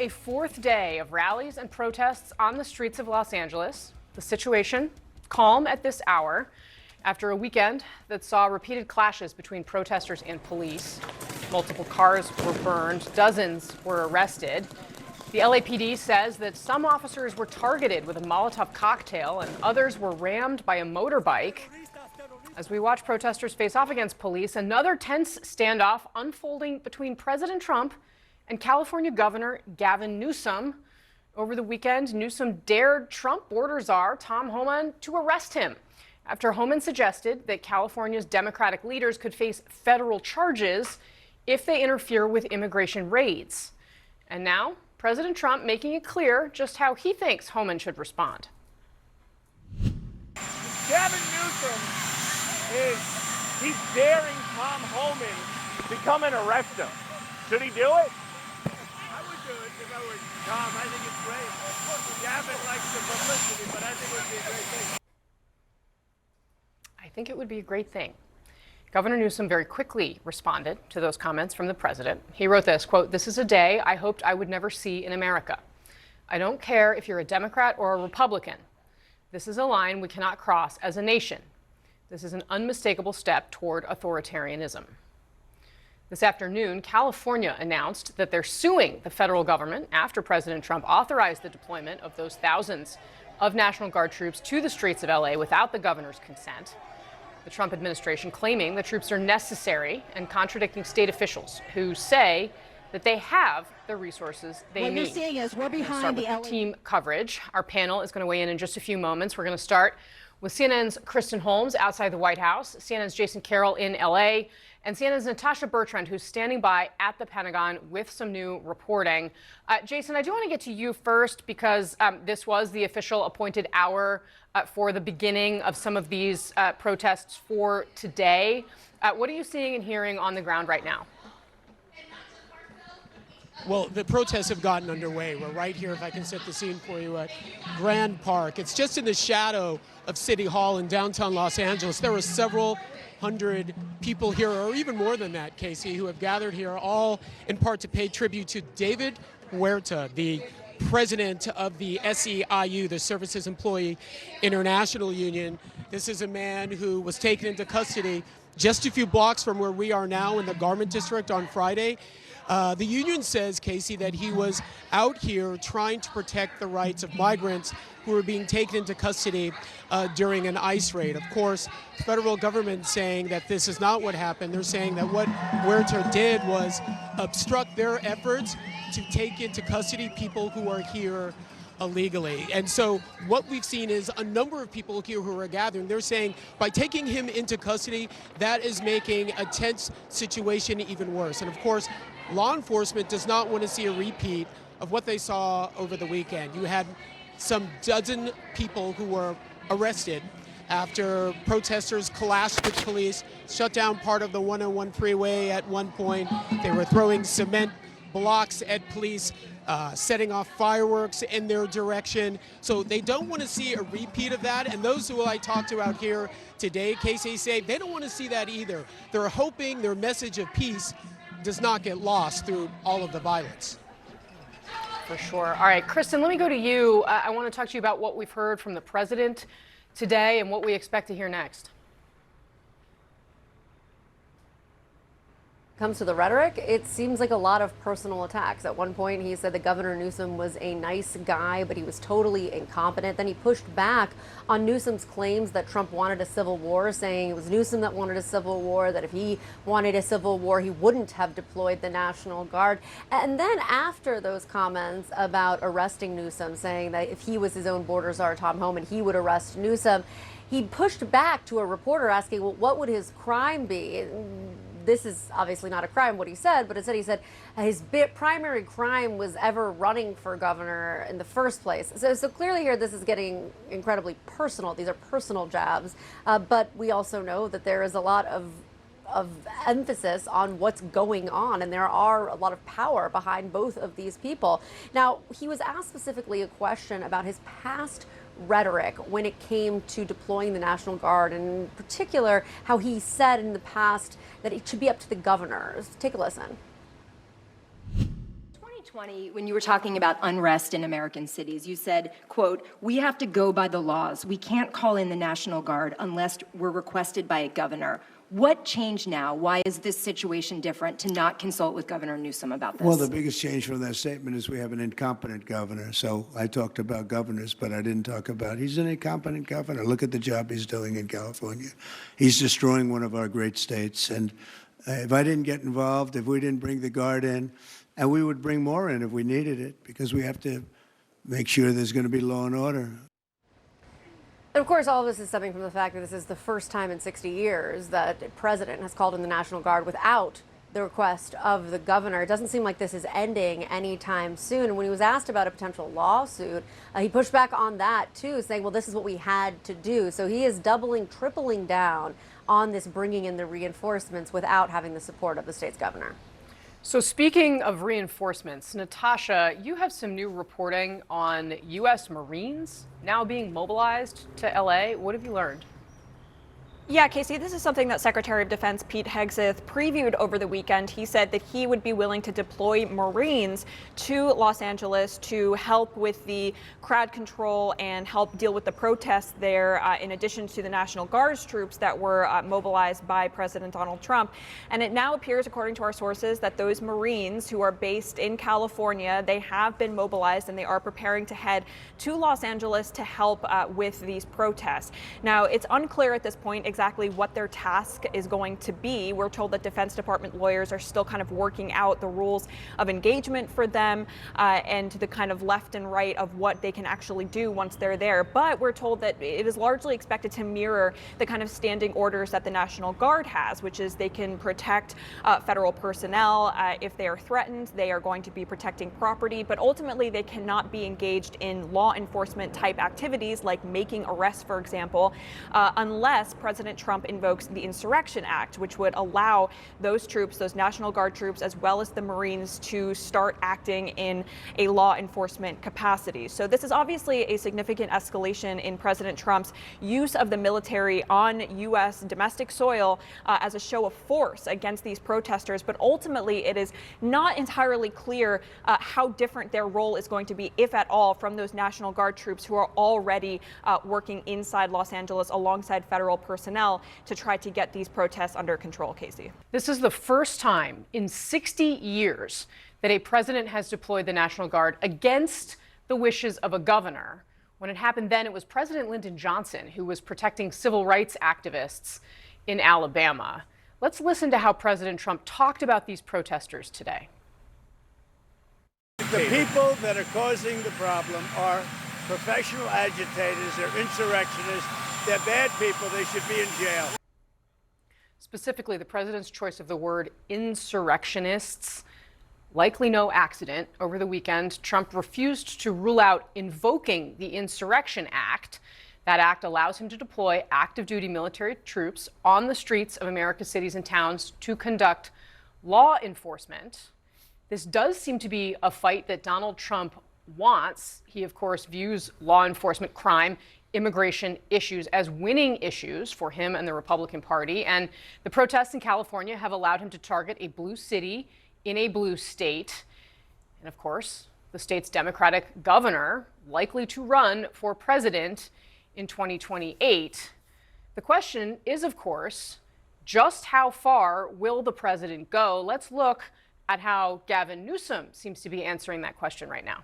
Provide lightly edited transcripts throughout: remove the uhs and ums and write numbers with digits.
A fourth day of rallies and protests on the streets of Los Angeles. The situation calm at this hour after a weekend that saw repeated clashes between protesters and police. Multiple cars were burned, dozens were arrested. The LAPD says that some officers were targeted with a Molotov cocktail and others were rammed by a motorbike. As we watch protesters face off against police, another tense standoff unfolding between President Trump and California Governor Gavin Newsom. Over the weekend, Newsom dared Trump border czar Tom Homan to arrest him after Homan suggested that California's Democratic leaders could face federal charges if they interfere with immigration raids. And now, President Trump making it clear just how he thinks Homan should respond. Gavin Newsom he's daring Tom Homan to come and arrest him. Should he do it? I would do it if I were Tom. I think it's great. Gavin likes the publicity, but I think it would be a great thing. I think it would be a great thing. Governor Newsom very quickly responded to those comments from the president. He wrote this, quote, "This is a day I hoped I would never see in America. I don't care if you're a Democrat or a Republican. This is a line we cannot cross as a nation. This is an unmistakable step toward authoritarianism." This afternoon, California announced that they're suing the federal government after President Trump authorized the deployment of those thousands of National Guard troops to the streets of LA without the governor's consent. The Trump administration claiming the troops are necessary and contradicting state officials who say that they have the resources they need. What you're seeing is we're behind the LA team coverage. Our panel is going to weigh in just a few moments. We're going to start with CNN's Kristen Holmes outside the White House, CNN's Jason Carroll in LA, and CNN's Natasha Bertrand, who's standing by at the Pentagon with some new reporting. Jason, I do want to get to you first because this was the official appointed hour for the beginning of some of these protests for today. What are you seeing and hearing on the ground right now? Well, the protests have gotten underway. We're right here, if I can set the scene for you, at Grand Park. It's just in the shadow of City Hall in downtown Los Angeles. There were several hundred people here, or even more than that, Casey, who have gathered here, all in part to pay tribute to David Huerta, the president of the SEIU, the Services Employee International Union. This is a man who was taken into custody just a few blocks from where we are now in the Garment District on Friday. The union says, Casey, that he was out here trying to protect the rights of migrants who were being taken into custody during an ICE raid. Of course, the federal government saying that this is not what happened. They're saying that what Huerta did was obstruct their efforts to take into custody people who are here illegally. And so what we've seen is a number of people here who are gathering. They're saying by taking him into custody, that is making a tense situation even worse. And of course, law enforcement does not want to see a repeat of what they saw over the weekend. You had some dozen people who were arrested after protesters clashed with police, shut down part of the 101 freeway at one point. They were throwing cement blocks at police, setting off fireworks in their direction. So they don't want to see a repeat of that. And those who I talked to out here today, Casey, say they don't want to see that either. They're hoping their message of peace does not get lost through all of the violence. For sure. All right, Kristen, let me go to you. I want to talk to you about what we've heard from the president today and what we expect to hear next. Comes to the rhetoric, it seems like a lot of personal attacks. At one point, he said that Governor Newsom was a nice guy, but he was totally incompetent. Then he pushed back on Newsom's claims that Trump wanted a civil war, saying it was Newsom that wanted a civil war, that if he wanted a civil war, he wouldn't have deployed the National Guard. And then after those comments about arresting Newsom, saying that if he was his own border czar, Tom Homan, he would arrest Newsom, he pushed back to a reporter asking, well, what would his crime be? This is obviously not a crime, what he said, but instead he said his primary crime was ever running for governor in the first place. So clearly here, this is getting incredibly personal. These are personal jabs, but we also know that there is a lot of emphasis on what's going on, and there are a lot of power behind both of these people. Now, he was asked specifically a question about his past rhetoric when it came to deploying the National Guard, and in particular, how he said in the past that it should be up to the governors. Take a listen. 2020, when you were talking about unrest in American cities, you said, quote, "We have to go by the laws. We can't call in the National Guard unless we're requested by a governor." What changed now? Why is this situation different to not consult with Governor Newsom about this? Well, the biggest change from that statement is we have an incompetent governor. So I talked about governors, but I didn't talk about he's an incompetent governor. Look at the job he's doing in California. He's destroying one of our great states. And if I didn't get involved, if we didn't bring the Guard in, and we would bring more in if we needed it, because we have to make sure there's going to be law and order. And of course, all of this is stemming from the fact that this is the first time in 60 years that a president has called in the National Guard without the request of the governor. It doesn't seem like this is ending anytime soon. And when he was asked about a potential lawsuit, he pushed back on that too, saying, well, this is what we had to do. So he is doubling, tripling down on this bringing in the reinforcements without having the support of the state's governor. So speaking of reinforcements, Natasha, you have some new reporting on U.S. Marines now being mobilized to L.A. What have you learned? Yeah, Casey, this is something that Secretary of Defense Pete Hegseth previewed over the weekend. He said that he would be willing to deploy Marines to Los Angeles to help with the crowd control and help deal with the protests there, in addition to the National Guard's troops that were mobilized by President Donald Trump. And it now appears, according to our sources, that those Marines who are based in California, they have been mobilized and they are preparing to head to Los Angeles to help with these protests. Now, it's unclear at this point exactly what their task is going to be. We're told that Defense Department lawyers are still kind of working out the rules of engagement for them and the kind of left and right of what they can actually do once they're there. But we're told that it is largely expected to mirror the kind of standing orders that the National Guard has, which is they can protect federal personnel. If they are threatened, they are going to be protecting property, but ultimately they cannot be engaged in law enforcement type activities like making arrests, for example, unless President Trump invokes the Insurrection Act, which would allow those troops, those National Guard troops, as well as the Marines to start acting in a law enforcement capacity. So this is obviously a significant escalation in President Trump's use of the military on U.S. domestic soil as a show of force against these protesters. But ultimately, it is not entirely clear how different their role is going to be, if at all, from those National Guard troops who are already working inside Los Angeles alongside federal personnel to try to get these protests under control, Casey. This is the first time in 60 years that a president has deployed the National Guard against the wishes of a governor. When it happened then, it was President Lyndon Johnson who was protecting civil rights activists in Alabama. Let's listen to how President Trump talked about these protesters today. The people that are causing the problem are professional agitators, they're insurrectionists, they're bad people, they should be in jail. Specifically, the president's choice of the word insurrectionists. Likely no accident. Over the weekend, Trump refused to rule out invoking the Insurrection Act. That act allows him to deploy active duty military troops on the streets of America's cities and towns to conduct law enforcement. This does seem to be a fight that Donald Trump wants. He, of course, views law enforcement, crime, immigration issues as winning issues for him and the Republican Party. And the protests in California have allowed him to target a blue city in a blue state. And of course, the state's Democratic governor likely to run for president in 2028. The question is, of course, just how far will the president go? Let's look at how Gavin Newsom seems to be answering that question right now.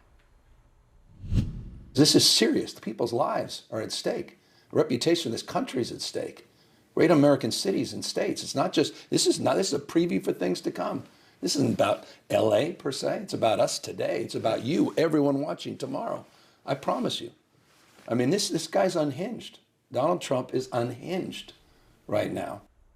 This is serious. The people's lives are at stake. The reputation of this country is at stake. Great American cities and states. It's not just, this is a preview for things to come. This isn't about LA per se. It's about us today. It's about you, everyone watching tomorrow. I promise you. I mean, this guy's unhinged. Donald Trump is unhinged right now.